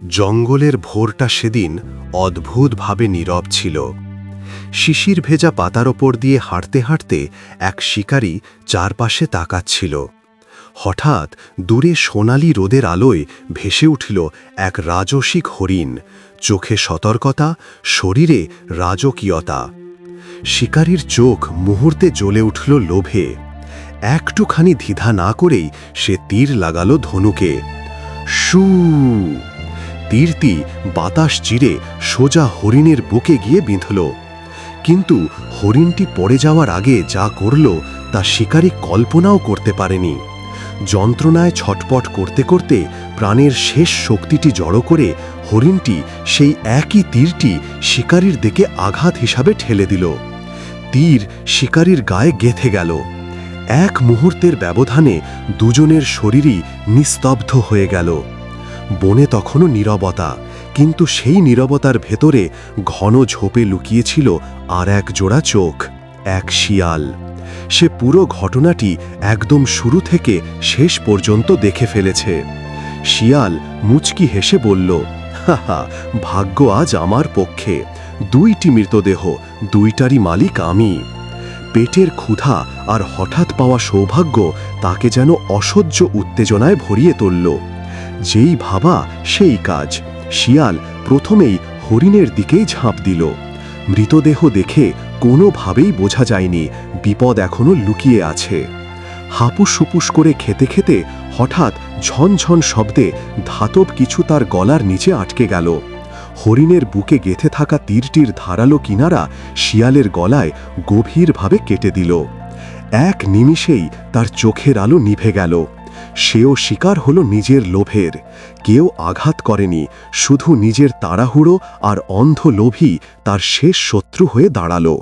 জঙ্গলের ভোরটা সেদিন অদ্ভুতভাবে নীরব ছিল। শিশির ভেজা পাতার ওপর দিয়ে হাঁটতে হাঁটতে এক শিকারী চারপাশে তাকাচ্ছিল। হঠাৎ দূরে সোনালি রোদের আলোয় ভেসে উঠল এক রাজসিক হরিণ, চোখে সতর্কতা, শরীরে রাজকীয়তা। শিকারীর চোখ মুহূর্তে জ্বলে উঠল লোভে। একটুখানি দ্বিধা না করেই সে তীর লাগালো ধনুকে। শু! তীরটি বাতাস চিরে সোজা হরিণের বুকে গিয়ে বিঁধল। কিন্তু হরিণটি পড়ে যাওয়ার আগে যা করল তা শিকারী কল্পনাও করতে পারেনি। যন্ত্রণায় ছটপট করতে করতে প্রাণের শেষ শক্তিটি জড়ো করে হরিণটি সেই একই তীরটি শিকারীর দিকে আঘাত হিসাবে ঠেলে দিল। তীর শিকারীর গায়ে গেঁথে গেল। এক মুহূর্তের ব্যবধানে দুজনের শরীরই নিস্তব্ধ হয়ে গেল। বনে তখনও নীরবতা, কিন্তু সেই নীরবতার ভেতরে ঘন ঝোপে লুকিয়েছিল আর এক জোড়া চোখ, এক শিয়াল। সে পুরো ঘটনাটি একদম শুরু থেকে শেষ পর্যন্ত দেখে ফেলেছে। শিয়াল মুচকি হেসে বলল, হাহা, ভাগ্য আজ আমার পক্ষে। দুইটি মৃতদেহ, দুইটারই মালিক আমি। পেটের ক্ষুধা আর হঠাৎ পাওয়া সৌভাগ্য তাকে যেন অসহ্য উত্তেজনায় ভরিয়ে তুলল। যেই ভাবা সেই কাজ। শিয়াল প্রথমেই হরিণের দিকেই ঝাঁপ দিল। মৃতদেহ দেখে কোনোভাবেই বোঝা যায়নি বিপদ এখনো লুকিয়ে আছে। হাপুস হুপুস করে খেতে খেতে হঠাৎ ঝনঝন শব্দে ধাতব কিছু তার গলার নিচে আটকে গেল। হরিণের বুকে গেঁথে থাকা তীরটির ধারালো কিনারা শিয়ালের গলায় গভীরভাবে কেটে দিল। এক নিমিষেই তার চোখের আলো নিভে গেল। সেও শিকার হলো নিজের লোভের। কেউ আঘাত করেনি, শুধু নিজের তাড়াহুড়ো আর অন্ধ লোভই তার শেষ শত্রু হয়ে দাঁড়ালো।